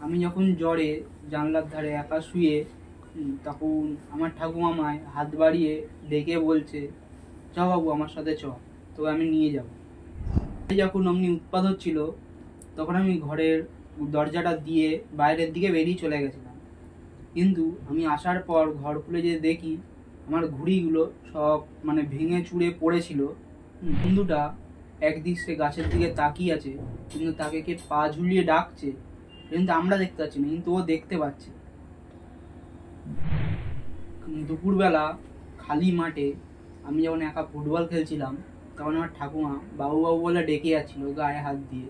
আমি যখন জ্বরে জানলার ধারে একা শুয়ে তখন আমার ঠাকুমা আমায় হাত বাড়িয়ে ডেকে বলছে, চ বাবু আমার সাথে চ, তোকে আমি নিয়ে যাব। যখন অমনি উৎপাত হচ্ছিল তখন আমি ঘরের দরজাটা দিয়ে বাইরের দিকে বেরিয়ে চলে গেছিলাম। কিন্তু আমি আসার পর ঘর খুলে যে দেখি আমার ঘুড়িগুলো সব মানে ভেঙে চুড়ে পড়েছিল। বন্ধুটা একদিক সে গাছের দিকে তাকিয়ে আছে, কিন্তু তাকে কে পা ঝুলিয়ে ডাকছে, কিন্তু আমরা দেখতে পাচ্ছি না, কিন্তু ও দেখতে পাচ্ছে। দুপুরবেলা খালি মাঠে আমি যখন একা ফুটবল খেলছিলাম তখন আমার ঠাকুমা বাবু বাবু বলে ডেকে যাচ্ছিল গায়ে হাত দিয়ে।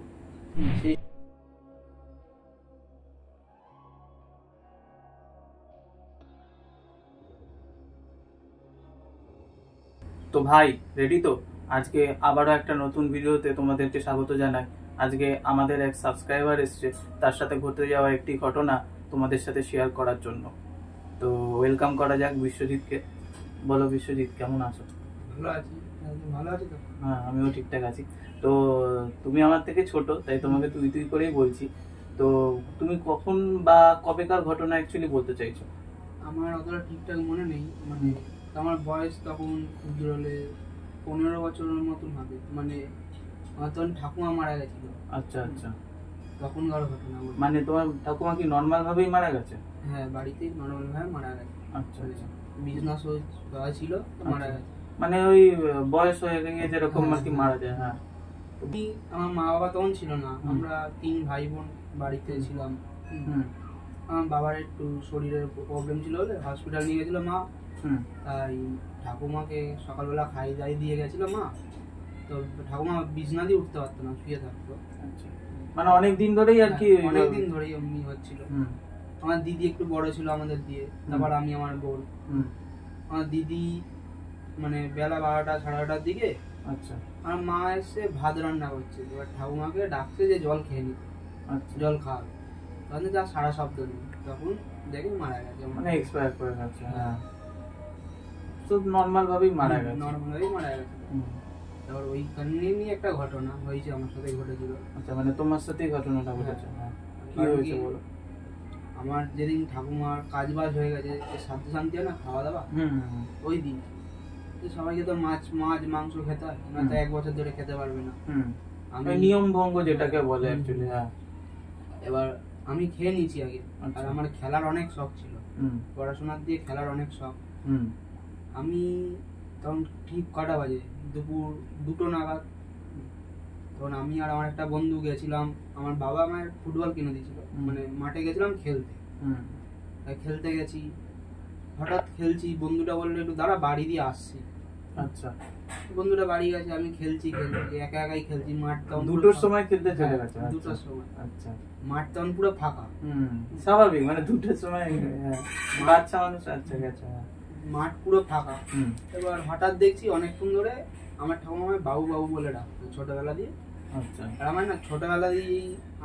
তো ভাই রেডি তো? আজকে আবারও একটা নতুন ভিডিওতে তোমাদেরকে স্বাগত জানাই। আজকে আমাদের এক সাবস্ক্রাইবার এসছে, তার সাথে ঘটে যাওয়া একটি ঘটনা তোমাদের সাথে শেয়ার করার জন্য। তো ওয়েলকাম করা যাক বিশ্বজিৎকে। বলো বিশ্বজিৎ, কেমন আছো? ভালো আছি। ভালো আছি তো? হ্যাঁ, আমিও ঠিকঠাক আছি। তো তুমি আমার থেকে ছোট, তাই তোমাকে তুই তুই করেই বলছি। তো তুমি কখন বা কবেকার ঘটনা অ্যাকচুয়ালি বলতে চাইছো? আমার অতটা ঠিকঠাক মনে নেই, মানে আমার বয়স তখন হলে 15 বছরের মতন হবে। মানে আমার তখন ঠাকুমা মারা গেছিল। আচ্ছা আচ্ছা, তখনকার ঘটনা। মানে তোমার ঠাকুমা কি নর্মাল ভাবেই মারা গেছে? হ্যাঁ, বাড়িতেই নর্মাল ভাবে মারা গেছে। আচ্ছা আচ্ছা, বিজনেস ছিল তো মারা গেছে। মানে ওই বয়স হয়ে গিয়ে যেরকম আর কি মারা যায়। হ্যাঁ, আমার মা বাবা তখন ছিল না, আমরা 3 ভাই বোন বাড়িতে ছিলাম। আমার বাবার একটু শরীরের প্রবলেম ছিল বলে হসপিটাল নিয়ে গেছিল মা। তাই ঠাকুমাকে সকালবেলা খাই দাই দিয়ে গেছিল মা। তো ঠাকুমা বিছনা দিয়ে উঠতে পারতো না, শুয়ে থাকতো। মানে অনেক দিন ধরেই আর কি? অনেক দিন ধরেই এমনি হচ্ছিল। আমার দিদি একটু বড় ছিল আমাদের দিয়ে, তারপর আমি, আমার বোন। আমার দিদি মানে বেলা 12টা 12:30টার দিকে আচ্ছা আমার মা এসে ভাত রান্না করছে, এবার ঠাকুমাকে ডাকছে যে জল খেয়ে নিতে, জল খাওয়াবে। তখন যা সারা শব্দ নেই, তখন দেখে মারা গেছে, মানে এক্সপায়ার করে গেছে। হ্যাঁ, তো নরমাল ভাবেই মারা গেছে। নরমাল ভাবেই মারা গেছে। তারপর ওইখানে নিয়ে একটা ঘটনা হয়েছে, আমার সাথে ঘটেছিল। আচ্ছা, মানে তোমার সাথেই ঘটনাটা ঘটেছে? কি হয়েছে বলো। আমার যেদিন ঠাকুমার কাজ বাজ হয়ে গেছে, সাধ্য শান্তি হয় না খাওয়া দাওয়া, ওই দিন সবাইকে তো মাছ মাংস খেতে হয় না, তো 1 বছর ধরে খেতে পারবে না। আমি নিয়ম ভঙ্গ যেটাকে বলে অ্যাকচুয়ালি। হ্যাঁ, এবার আমি খেয়ে নিয়েছি আগে। আর আমার খেলার অনেক শখ ছিল, পড়াশোনার দিয়ে খেলার অনেক শখ। আমি তখন ঠিক কটা বাজে, দুপুর 2টো নাগাদ, তখন আমি আর আমার একটা বন্ধু গেছিলাম। আমার বাবা আমার ফুটবল কিনে দিয়েছিল, মানে মাঠে গেছিলাম খেলতে। খেলতে গেছি, হঠাৎ খেলছি, বন্ধুটা বললো একটু দাঁড়া, বাড়ি দিয়ে আসছি। আচ্ছা, বন্ধুটা বাড়ি গেছে, আমি খেলছি একা একাই খেলছি। মাঠ তখন 2টোর সময় খেলতে চলে গেছে? 2টোর সময়। আচ্ছা, মাঠ তখন পুরো ফাঁকা। স্বাভাবিক, মানে 2টোর সময় বাচ্চা মানুষ। আচ্ছা গেছে, মাঠ পুরো ফাঁকা। এবার হঠাৎ দেখছি অনেকক্ষণ ধরে আমার ঠাকুমা আমায় বাবু বাবু বলে ডাকতো ছোটবেলা দিয়ে। আচ্ছা, আর আমার না ছোটবেলা দিয়ে,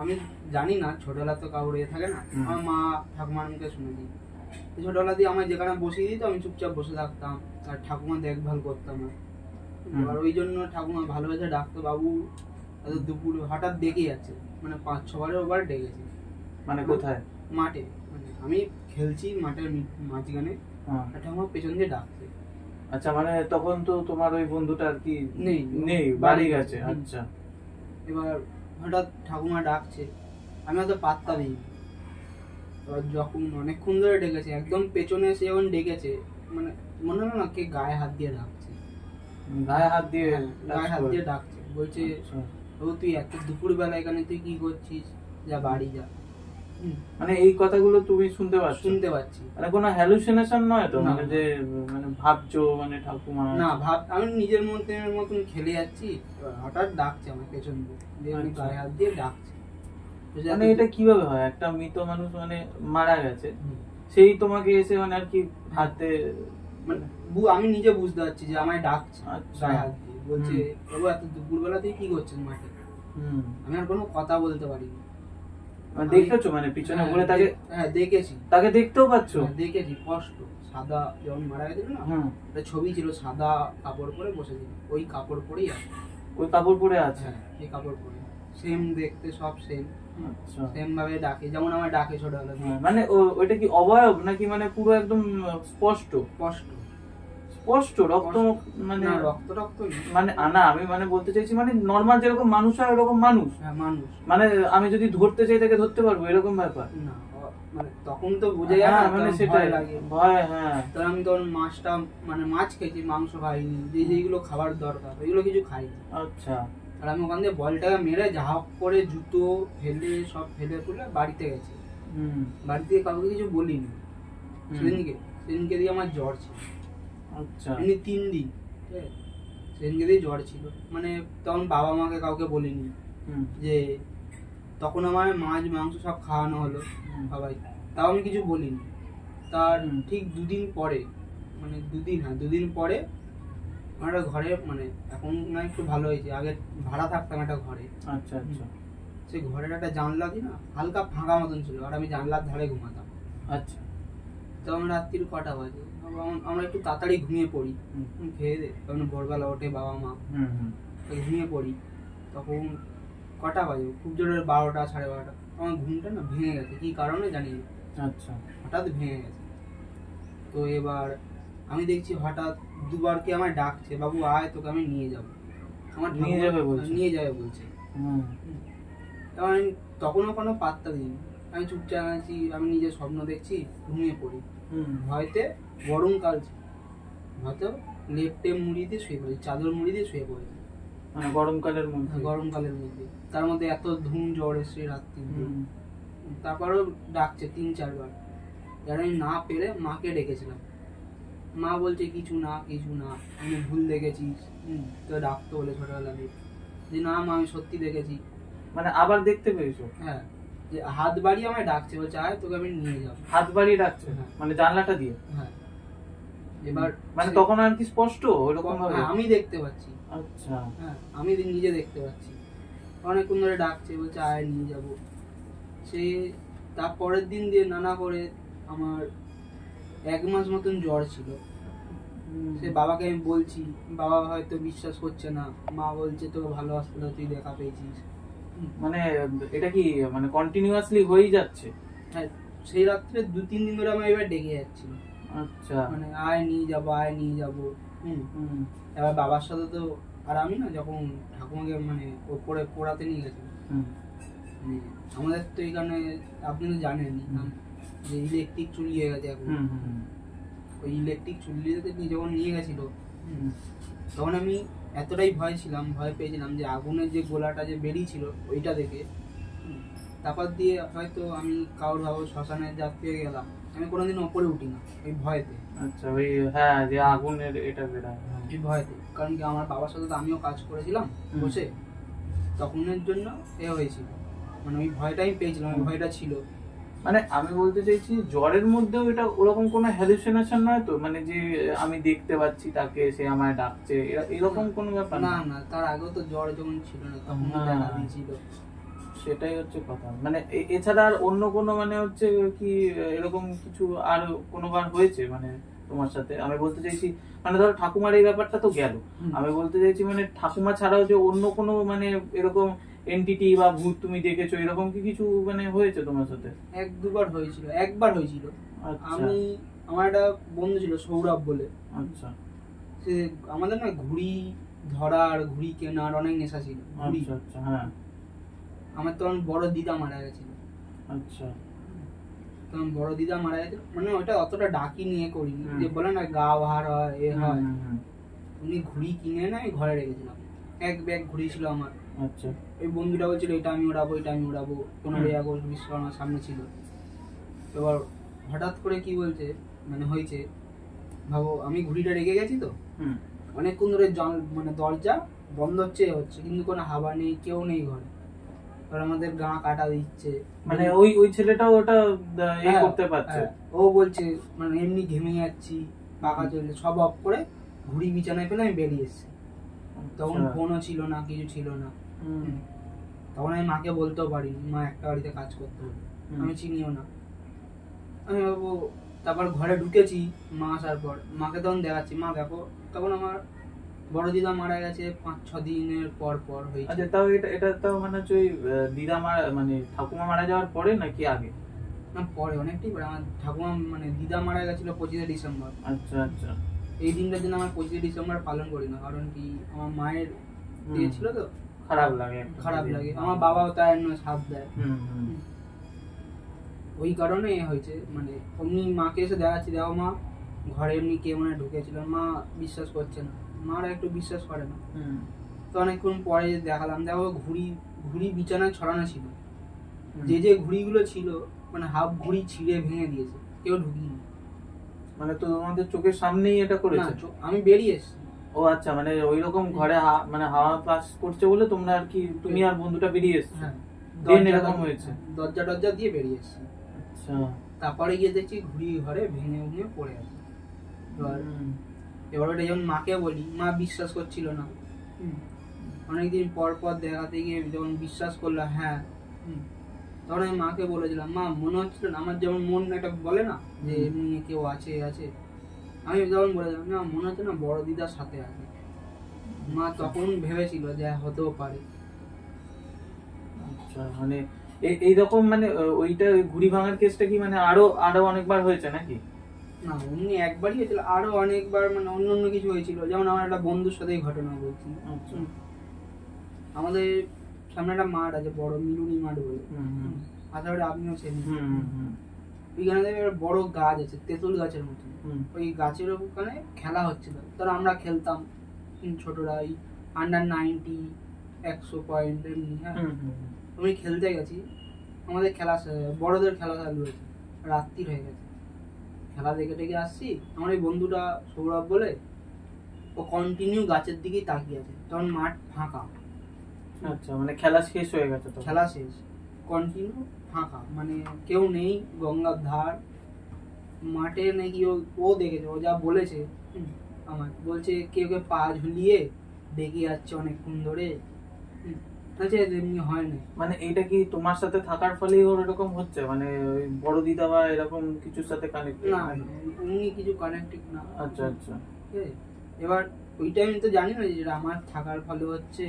আমি জানি না ছোটবেলা তো কাউর থাকে না, আমার মা ঠাকুমার মুখে শুনেছি। ছোটবেলা দিয়ে আমায় যেখানে বসিয়ে দিত আমি চুপচাপ বসে থাকতাম, আর ঠাকুমা দেখভাল করতাম। আর ওই জন্য ঠাকুমা ভালোবেসে ডাকতো বাবু। দুপুর হঠাৎ ডেকে যাচ্ছে, মানে 5-6 বারের ওবার ডেকেছে। মানে কোথায়? মাঠে, মানে আমি খেলছি মাঠের মাঝখানে, ঠাকুমা পেছন দিয়ে ডাকছে। আচ্ছা, মানে তখন তো তোমার ওই বন্ধুটা আর কি নেই, বাড়ি গেছে। আচ্ছা, এবার হঠাৎ ঠাকুমা ডাকছে, আমি হয়তো পাত্তা দিই। এবার যখন অনেকক্ষণ ধরে ডেকেছে, একদম পেছনে এসে যখন ডেকেছে, মানে মনে হলো না কে গায়ে হাত দিয়ে ডাকছে। গায়ে হাত দিয়ে ডাকছে, বলছে ও তুই এত দুপুর বেলা এখানে তুই কি করছিস, যা বাড়ি যা। মানে এই কথাগুলো তুমি শুনতে পাচ্ছি? মানে কোনো হ্যালুসিনেশন নয় তো? মানে যে মানে ভাবছো মানে ঠাকুমা? না, আমি নিজের মতন খেলে যাচ্ছি, হঠাৎ ডাকছে আমার পেছন দিয়ে, আমি গায়ে হাত দিয়ে ডাকছে। মানে এটা কিভাবে হয়? একটা মৃত মানুষ মানে মারা গেছে, সেই তোমাকে এসে মানে আর কি হাতে, মানে আমি নিজে বুঝতে পারছি যে আমায় ডাকছে গায়ে হাত দিয়ে, বলছে বাবু এত দুপুর বেলা তুই কি করছিস মাঠে। আমি আর কোনো কথা বলতে পারিনি। দেখেছো মানে পিছনে ঘুরে তাকে? হ্যাঁ দেখেছি। তাকে দেখতেও পাচ্ছ? দেখেছি, স্পষ্ট। সাদা, যখন মারা গেছিল না, ছবি ছিল, সাদা কাপড় পরে বসেছিল, ওই কাপড় পরেই আছে। ওই কাপড় পরে আছে? এই কাপড় পরে, সেম দেখতে, সব সেম। আচ্ছা। সেম ভাবে ডাকে, যেমন আমার ডাকে ছোটবেলা থেকে। মানে ওইটা কি অবয়ব নাকি মানে পুরো একদম স্পষ্ট? স্পষ্ট স্পষ্ট রক্ত মানে না, রক্ত রক্ত নেই। মানে না, আমি মানে বলতে চাইছি মানে নরমাল যেরকম মানুষ হয় ওরকম মানুষ, হ্যাঁ মানুষ। মানে আমি যদি ধরতে চাই তাকে ধরতে পারবো এরকম ব্যাপার? না মানে তখন তো বুঝে যায় না, হ্যাঁ, মানে তখন সেটাই ভয় লাগে। ভয়। হ্যাঁ, তো আমি তখন মাছটা মানে মাছ খেয়েছি, মাংস খাইনি, যেগুলো খাবার দরকার ওইগুলো কিছু খাইনি। আচ্ছা। আর আমি ওখান থেকে বলটাকে মেরে ঝাঁপ করে জুতো ফেলে সব ফেলে তুলে বাড়িতে গেছি। বাড়ি থেকে কাউকে কিছু বলিনি। সেদিনকে দিয়ে আমার জ্বর ছিল। আচ্ছা। এমনি 3 দিন, ঠিক আছে? সেদিনকে দিয়ে জ্বর ছিল, মানে তখন বাবা মাকে কাউকে বলিনি যে, তখন আমার মাছ মাংস সব খাওয়ানো হলো সবাই, তাও আমি কিছু বলিনি। তার ঠিক 2 দিন পরে, মানে 2 দিন পরে আমার একটা ঘরে, মানে এখন না একটু ভালো হয়েছে, আগে ভাড়া থাকতাম একটা ঘরে। আচ্ছা আচ্ছা। সেই ঘরের একটা জানলা দিয়ে না হালকা ফাঁকা মতন ছিল, আর আমি জানলার ধারে ঘুমাতাম। আচ্ছা। তখন রাত্রির কটা বাজে, আমরা একটু তাড়াতাড়ি ঘুমিয়ে পড়ি, খেয়ে দে, তখন ভোরবেলা ওঠে বাবা মা, ঘুমিয়ে পড়ি। তখন কটা বাজে, খুব জোরে 12টা 12:30। আমার ঘুমটা না ভেঙে গেছে, কি কারণে জানি না। আচ্ছা। হঠাৎ ভেঙে গেছে। তো এবার আমি দেখছি হঠাৎ দুবার কি আমায় ডাকছে, বাবু আয় তোকে আমি নিয়ে যাবো। আমার নিয়ে যাবে বলছে? নিয়ে যাবে বলছে। তখন আমি তখনও কোনো পাত্তা দিইনি, আমি চুপচাপ আছি, আমি নিজের স্বপ্ন দেখছি, ঘুমিয়ে পড়ি। ভয়তে গরমকাল ছিল, হয়তো লেপটে মুড়ি দিয়ে শুয়ে পড়েছি, চাদর মুড়ি দিয়ে শুয়ে পড়েছি, মানে গরমকালের মধ্যে? গরমকালের মধ্যে। তার মধ্যে এত ধুম জ্বর এসে রাত্রি। তারপরেও ডাকছে 3-4 বার। যারা আমি না পেরে মাকে ডেকেছিলাম, মা বলছে কিছু না কিছু না, আমি ভুল দেখেছিস, তো ডাকতে বলে ছোটবেলা থেকে। যে না মা আমি সত্যি দেখেছি। মানে আবার দেখতে পেয়েছো? হ্যাঁ, যে হাত বাড়িয়ে আমায় ডাকছে, বলছে আয় তোকে আমি নিয়ে যাবো। হাত বাড়িয়ে ডাকছে? হ্যাঁ। মানে জানলাটা দিয়ে? হ্যাঁ। এবার মানে তখন আর কি স্পষ্ট ওরকম ভাবে? আমি দেখতে পাচ্ছি। আচ্ছা। হ্যাঁ, আমি নিজে দেখতে পাচ্ছি, অনেকক্ষণ ধরে ডাকছে, বলছে আয় নিয়ে যাবো। সে তার পরের দিন দিয়ে নানা করে আমার 1 মাস মতন জ্বর ছিল। সে বাবাকে আমি বলছি, বাবা হয়তো বিশ্বাস করছে না, মা বলছে তোকে ভালো হাসপাতালে তুই দেখা পেয়েছিস। মানে এটা কি মানে কন্টিনিউয়াসলি হয়েই যাচ্ছে? হ্যাঁ, সেই রাত্রে 2-3 দিন ধরে আমার এবার ডেকে যাচ্ছিল। আচ্ছা। মানে আয় নিয়ে যাবো, আয় নিয়ে যাবো। এবার বাবার সাথে তো, আর আমি না যখন ঠাকুমাকে মানে ওপরে পোড়াতে নিয়ে গেছিলাম, আমাদের তো এখানে আপনি তো জানেন যে ইলেকট্রিক চুল্লি হয়ে গেছে এখন। ওই ইলেকট্রিক চুল্লিতে যখন নিয়ে গেছিল, তখন আমি এতটাই ভয় পেয়েছিলাম যে আগুনের যে গোলাটা যে বেরিয়েছিল ওইটা দেখে। তারপর দিয়ে হয়তো আমি কারোর ভাবো শ্মশানে যাত্রী হয়ে গেলাম, আমি কোনোদিন ওপরে উঠি না ওই ভয়তে। আচ্ছা, ওই হ্যাঁ যে আগুনের এটা বেরায় এই ভয়তে, কারণ কি আমার বাবার সাথে তো আমিও কাজ করেছিলাম বসে, তখনের জন্য এ হয়েছিল, মানে ওই ভয়টা আমি পেয়েছিলাম, ওই ভয়টা ছিল। মানে আমি বলতে চাইছি জ্বরের মধ্যেও এটা ওরকম কোনো হ্যালুসিনেশন নয় তো, মানে যে আমি দেখতে পাচ্ছি তাকে, সে আমায় ডাকছে, এরকম কোনো ব্যাপার না? না, তার আগেও তো জ্বর যখন ছিল না তখন দেখা দিয়েছিল। সেটাই হচ্ছে কথা। মানে এছাড়া আর অন্য কোনো মানে হচ্ছে কি এরকম কিছু আর কোনোবার হয়েছে মানে তোমার সাথে? আমি বলতে চাইছি মানে ধরো ঠাকুমার এই ব্যাপারটা তো গেল, আমি বলতে চাইছি মানে ঠাকুমা ছাড়াও যে অন্য কোনো মানে এরকম এন্টিটি বা ভূত তুমি দেখেছো, এরকম কি কিছু মানে হয়েছে তোমার সাথে? 1-2 বার হয়েছিল। একবার হয়েছিল, আমি আমার একটা বন্ধু ছিল সৌরভ বলে। আচ্ছা। সে আমাদের না ঘুড়ি ধরার ঘুড়ি কেনার অনেক নেশা ছিল। আচ্ছা। হ্যাঁ, আমার তখন বড় দিদা মারা গেছিল। আচ্ছা। তখন বড় দিদা মারা গেছিল, মানে ওটা অতটা ডাকি নিয়ে করিনি, যে বলে না গা ভার হয় এ হয়। উনি ঘুড়ি কিনে না ঘরে রেখেছিলাম, 1 ব্যাগ ঘুড়ি ছিল আমার। আচ্ছা। ওই বন্ধুটা বলছিল এটা আমি উড়াবো, এটা আমি উড়াবো, 15ই আগস্ট বিশ্বকর্মার সামনে ছিল। এবার হঠাৎ করে কি বলছে মানে হয়েছে, ভাবো আমি ঘুড়িটা রেখে গেছি তো, অনেকক্ষণ ধরে মানে দরজা বন্ধ হচ্ছে কিন্তু কোনো হাওয়া নেই, কেউ নেই ঘরে। এবার আমাদের গা কাটা দিচ্ছে, মানে ওই ছেলেটাও ওটা করতে পারছে? ও বলছে মানে এমনি ঘেমে যাচ্ছি, পাখা চলছে, সব অফ করে ঘুড়ি বিছানায় ফেলে আমি বেরিয়ে এসেছি। তখন ফোনও ছিল না, কিছু ছিল না। তখন আমি মাকে বলতেও পারিনি, মা একটা বাড়িতে কাজ করতে হবে, আমি চিনিও না। আমি ভাবো, তারপর ঘরে ঢুকেছি মা আসার পর, মাকে তখন দেখাচ্ছি, মা দেখো, তখন আমার বড় দিদা মারা গেছে 5-6 দিনের পর পর হয়েছে। আচ্ছা, তাও এটা তাও মানে হচ্ছে ওই দিদা মারা মানে ঠাকুমা মারা যাওয়ার পরে নাকি আগে? না, পরে, অনেকটাই পরে। আমার ঠাকুমা মানে দিদা মারা গেছিল 25শে ডিসেম্বর। আচ্ছা আচ্ছা। এই দিনটার জন্য আমার 25শে ডিসেম্বর পালন করি না, কারণ কি আমার মায়ের ইয়ে ছিল তো, খারাপ লাগে খারাপ লাগে। আমার বাবাও তাই জন্য সাথ দেয়। ওই কারণে হয়েছে, মানে অমনি মাকে এসে দেখাচ্ছি, দেখো মা ঘরে এমনি কে মনে হয় ঢুকেছিল। মা বিশ্বাস করছে না, মারা একটু বিশ্বাস করে না। তো অনেকক্ষণ পরে দেখালাম, দেখো ঘুড়ি বিছানায় ছড়ানো ছিল। যে ঘুড়িগুলো ছিল মানে হাফ ঘুড়ি ছিঁড়ে ভেঙে দিয়েছে, কেউ ঢুকিয়ে। মানে তো তোমাদের চোখের সামনেই এটা করেছে? আমি বেরিয়ে এসেছি। ও আচ্ছা, মানে ওইরকম ঘরে মানে হাওয়া পাস করছে বলে তোমরা আর কি, তুমি আর বন্ধুটা বেরিয়ে এসেছো? হ্যাঁ, এরকম হয়েছে, দরজা দিয়ে বেরিয়ে এসেছি। আচ্ছা। তারপরে গিয়ে দেখছি ঘুড়ি ঘরে ভেঙে পড়ে আছে। এবার ওটা যখন মাকে বলি, মা বিশ্বাস করছিল না। অনেকদিন পর পর দেখাতে গিয়ে যখন বিশ্বাস করলো, হ্যাঁ, তখন আমি মাকে বলেছিলাম, মা মনে হচ্ছিল না, আমার যেমন মন একটা বলে না যে এমনি কেউ আছে, আমি যখন বলেছিলাম না মনে হচ্ছে না বড় দিদার সাথে আছে। মা তখন ভেবেছিল যে হতেও পারে। আচ্ছা, মানে এইরকম মানে ওইটা ঘুড়ি ভাঙার কেসটা কি মানে আরো অনেকবার হয়েছে নাকি? না, অমনি একবারই হয়েছিল, আরো অনেকবার মানে অন্য কিছু হয়েছিল। যেমন আমার একটা বন্ধুর সাথে ঘটনা বলছি। আমাদের সামনে একটা মাঠ আছে, বড় মিলুনি মাঠ বলে, আশা করি আপনিও চেনেন। ওইখানে বড় গাছ আছে, তেঁতুল গাছের মতো। ওই গাছের ওখানে খেলা হচ্ছিল। ধর আমরা খেলতাম ছোটরা, আন্ডার 90, 100 পয়েন্ট এমনি। হ্যাঁ, আমি খেলতে গেছি, আমাদের খেলা বড়দের খেলা চালু হয়েছে, রাত্রির হয়ে গেছে। খেলা দেখে টেকে আসছি, আমার এই বন্ধুটা সৌরভ বলে, ও কন্টিনিউ গাছের দিকেই তাকিয়ে আছে। তখন মাঠ ফাঁকা। আচ্ছা, মানে খেলা শেষ হয়ে গেছে? তো খেলা শেষ, কন্টিনিউ ফাঁকা, মানে কেউ নেই। গঙ্গার ধার মাঠে নাকি ও দেখেছে, ও যা বলেছে আমার, বলছে কেউ পা ঝুলিয়ে দেখে যাচ্ছে অনেকক্ষণ ধরে। এমনি হয় না। মানে এইটা কি তোমার সাথে থাকার ফলেই ওর এরকম হচ্ছে? মানে ওই বড় দিদা বা এরকম কিছুর সাথে কানেক্টেড? না, উনি কিছু কানেক্টেড না। আচ্ছা আচ্ছা। এবার ওই টাইমে তো জানি না যেটা আমার থাকার ফলে হচ্ছে,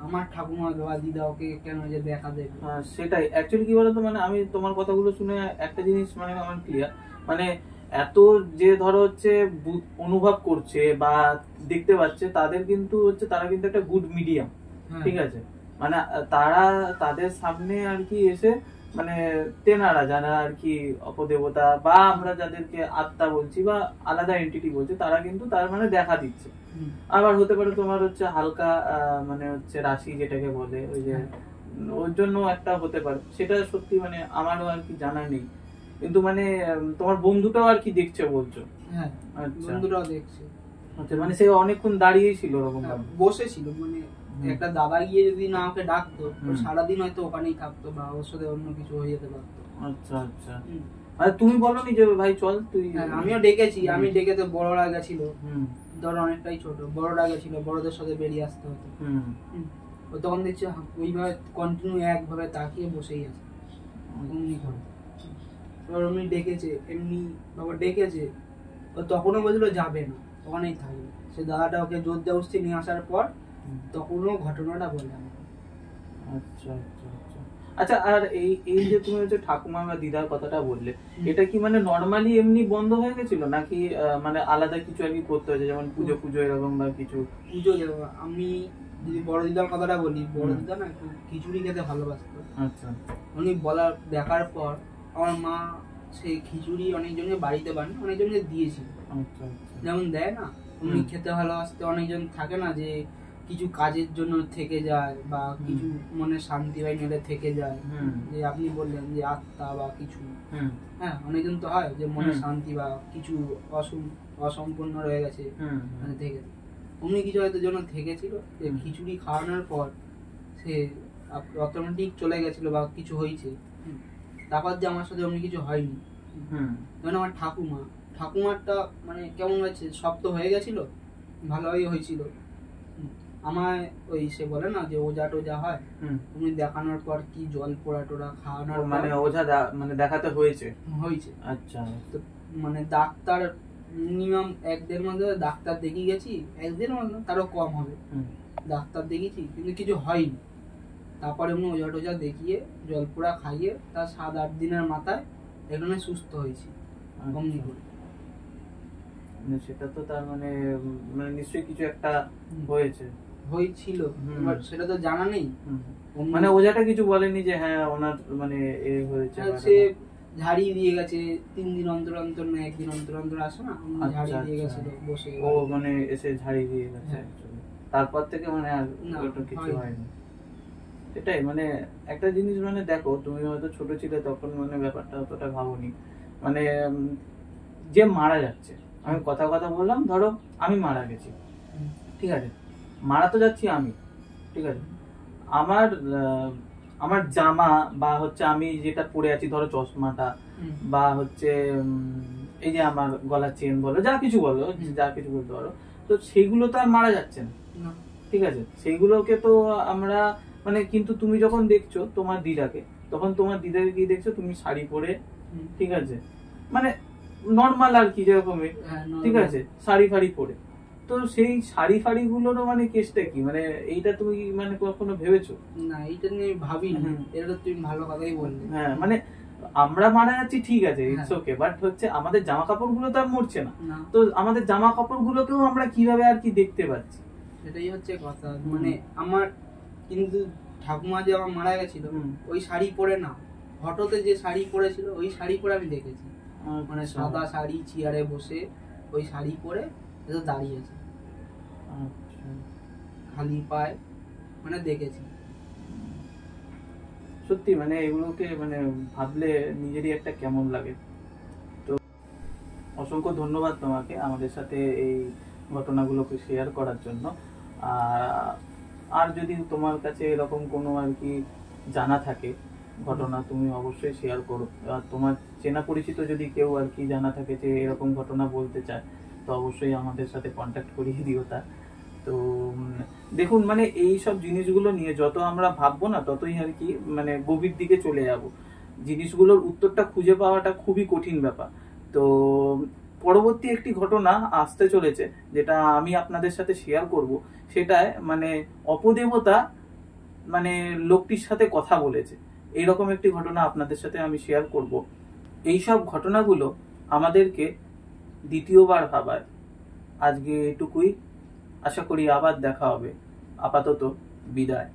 আমার ঠাকুমা বা দিদা ওকে কেন যে দেখা দেবে। সেটাই অ্যাকচুয়ালি কি বলতো, মানে আমি তোমার কথাগুলো শুনে একটা জিনিস মানে আমার ক্লিয়ার, মানে এত যে ধরো হচ্ছে অনুভব করছে বা দেখতে পাচ্ছে, তাদের কিন্তু হচ্ছে তারা কিন্তু একটা গুড মিডিয়াম, ঠিক আছে? মানে তারা তাদের সামনে আর কি এসে মানে তেনারা যারা আর কি অপদেবতা বা আমরা যাদেরকে আত্মা বলছি বা আলাদা এন্টিটি বলছি, তারা কিন্তু তার মানে দেখা দিচ্ছে। আবার হতে পারে তোমার হচ্ছে হালকা মানে হচ্ছে রাশি যেটাকে বলে, ওই যে ওর জন্য একটা হতে পারে, সেটা সত্যি মানে আমারও আর কি জানা নেই। কিন্তু মানে তোমার বন্ধুটাও আর কি দেখছে বলছো? হ্যাঁ, বন্ধুটাও দেখছে। আচ্ছা, মানে সে অনেকক্ষণ দাঁড়িয়ে ছিল ওরকম বসে ছিল, মানে একটা দাদা গিয়ে যদি না ওকে ডাকতো, সারাদিন হয়তো ওখানেই থাকতো বা ওর সাথে অন্য কিছু হয়ে যেতে পারতো। আচ্ছা আচ্ছা। আর তুমি বলোনি যে ভাই চল তুই? আমিও ডেকেছি, আমি ডেকে তো বড়রা গেছিল, ধর অনেকটাই ছোট, বড়রা গেছিল, বড়দের সাথে বেরিয়ে আসতে হতো। ও তখন দেখছি ওইভাবে কন্টিনিউ একভাবে তাকিয়ে বসেই আছে, অমনি করে। এবার উনি ডেকেছে, এমনি বাবা ডেকেছে, ও তখনও বলছিল যাবে না, ওখানেই থাকবে। সে দাদাটা ওকে জোর জবরদস্তি নিয়ে আসার পর তখনও ঘটনাটা বলে আমাকে। আচ্ছা আচ্ছা আচ্ছা। আচ্ছা, আর এই যে তুমি হচ্ছে ঠাকুমা বা দিদার কথাটা বললে, এটা কি মানে নরমালি এমনি বন্ধ হয়ে গেছিল নাকি মানে আলাদা কিছু আর কি করতে হয়েছে, যেমন পুজো এরকম বা কিছু? পুজো, আমি যদি বড় দিদার কথাটা বলি, বড় দিদা না একটু খিচুড়ি খেতে ভালোবাসতো। আচ্ছা, উনি দেখার পর আমার মা সেই খিচুড়ি অনেকজনকে বাড়িতে বানিয়ে অনেকজনকে দিয়েছিল। আচ্ছা, যেমন দেয় না, উনি খেতে ভালোবাসতে। অনেকজন থাকে না যে কিছু কাজের জন্য থেকে যায় বা কিছু মনে শান্তি হয় নিলে থেকে যায়, যে আপনি বললেন যে আত্মা বা কিছু, হ্যাঁ অনেকজন তো হয় যে মনে শান্তি বা কিছু অসম্পূর্ণ রয়ে গেছে মানে থেকে, উনি কিছু হয়তো জন্য থেকেছিল। খিচুড়ি খাওয়ানোর পর সে অটোমেটিক চলে গেছিল বা কিছু হয়েছে। তারপর যে আমার সাথে অমনি কিছু হয়নি। যেমন আমার ঠাকুমারটা মানে কেমন হয়েছে, শক্ত হয়ে গেছিল, ভালোই হয়েছিল। আমায় ওই সে বলে না যে ওজা টোজা হয়, তুমি দেখানোর পর কি জল পোড়া টোড়া খাওয়ানোর মানে ওঝা মানে দেখাতে হয়েছে। হয়েছে। আচ্ছা, তো মানে ডাক্তার মিনিমাম 1-1.5 মাস ধরে ডাক্তার দেখিয়ে গেছি, 1-1.5 মাস না, তারও কম হবে। ডাক্তার দেখিয়েছি কিন্তু কিছু হয়নি। তারপরে এমনি ওঝা টোঝা দেখিয়ে জলপুরা খাইয়ে তার 7-8 দিনের মাথায় এখানে সুস্থ হয়েছি অমনি করে। সেটা তো তার মানে মানে নিশ্চয়ই কিছু একটা হয়েছে, হয়েছিল, এবার সেটা তো জানা নেই। মানে ওজাটা কিছু বলেনি যে হ্যাঁ ওনার মানে এ হয়েছে? সে ঝাড়িয়ে দিয়ে গেছে 3 দিন অন্তর অন্তর না 1 দিন অন্তর অন্তর আসে না, ঝাড়িয়ে দিয়ে গেছিল বসে। ও মানে এসে ঝাড়িয়ে দিয়ে গেছে। তারপর থেকে মানে আর কিছু হয়নি। সেটাই মানে একটা জিনিস মানে দেখো, তুমি হয়তো ছোট ছিলে তখন মানে ব্যাপারটা অতটা ভাবোনি, মানে যে মারা যাচ্ছে, আমি কথা বললাম, ধরো আমি মারা গেছি, ঠিক আছে, মারা তো যাচ্ছি আমি, ঠিক আছে, আমার আমার জামা বা হচ্ছে আমি যেটা পরে আছি, ধরো চশমাটা বা হচ্ছে এই যে আমার গলার চেন বলো, যা কিছু বলো, যা কিছু বলতে পারো, তো সেইগুলো তো আর মারা যাচ্ছে না, ঠিক আছে, সেইগুলোকে তো আমরা মানে, কিন্তু তুমি যখন দেখছো তোমার দিদাকে, তখন তোমার দিদাকে কি দেখছো, তুমি শাড়ি পরে, ঠিক আছে, মানে নর্মাল আর কি যেরকমই, ঠিক আছে, শাড়ি ফাড়ি পরে, তো সেই শাড়ি ফাড়ি গুলোরও মানে কেসটা কি, মানে এইটা তুমি মানে কখনো ভেবেছো? না, এইটা নিয়ে ভাবিনি। এটা তুমি ভালো কথাই বললে। হ্যাঁ, মানে আমরা মারা যাচ্ছি ঠিক আছে, ইটস ওকে, বাট হচ্ছে আমাদের জামা কাপড় গুলো তো আর মরছে না, তো আমাদের জামা কাপড় গুলোকেও আমরা কিভাবে আর কি দেখতে পাচ্ছি, সেটাই হচ্ছে কথা। মানে আমার কিন্তু ঠাকুমা যে আমার মারা গেছিল ওই শাড়ি পরে না, ফটোতে যে শাড়ি পরেছিল ওই শাড়ি পরে আমি দেখেছি, মানে সাদা শাড়ি, চেয়ারে বসে ওই শাড়ি পরে দাঁড়িয়ে আছে, খালি পায়ে, মানে দেখেছি। সত্যি মানে এগুলোকে মানে ভাবলে নিজেরই একটা কেমন লাগে। তো অসংখ্য ধন্যবাদ তোমাকে আমাদের সাথে এই ঘটনাগুলোকে শেয়ার করার জন্য। আর যদি তোমার কাছে এরকম কোনো আর কি জানা থাকে ঘটনা, তুমি অবশ্যই শেয়ার করো। আর তোমার চেনা পরিচিত যদি কেউ আর কি জানা থাকে যে এরকম ঘটনা বলতে চায়, তো অবশ্যই আমাদের সাথে কন্ট্যাক্ট করিয়ে দিও তা। তো দেখুন মানে এই সব জিনিসগুলো নিয়ে যত আমরা ভাববো না, ততই আর কি মানে গভীর দিকে চলে যাব। জিনিসগুলোর উত্তরটা খুঁজে পাওয়াটা খুবই কঠিন ব্যাপার। তো পরবর্তী একটি ঘটনা আসতে চলেছে, যেটা আমি আপনাদের সাথে শেয়ার করব, সেটায় মানে অপদেবতা মানে লোকটির সাথে কথা বলেছে, এইরকম একটি ঘটনা আপনাদের সাথে আমি শেয়ার করব। এইসব ঘটনাগুলো আমাদেরকে দ্বিতীয়বার ভাবায়। আজকে এটুকুই, আশা করি আবার দেখা হবে। আপাতত বিদায়।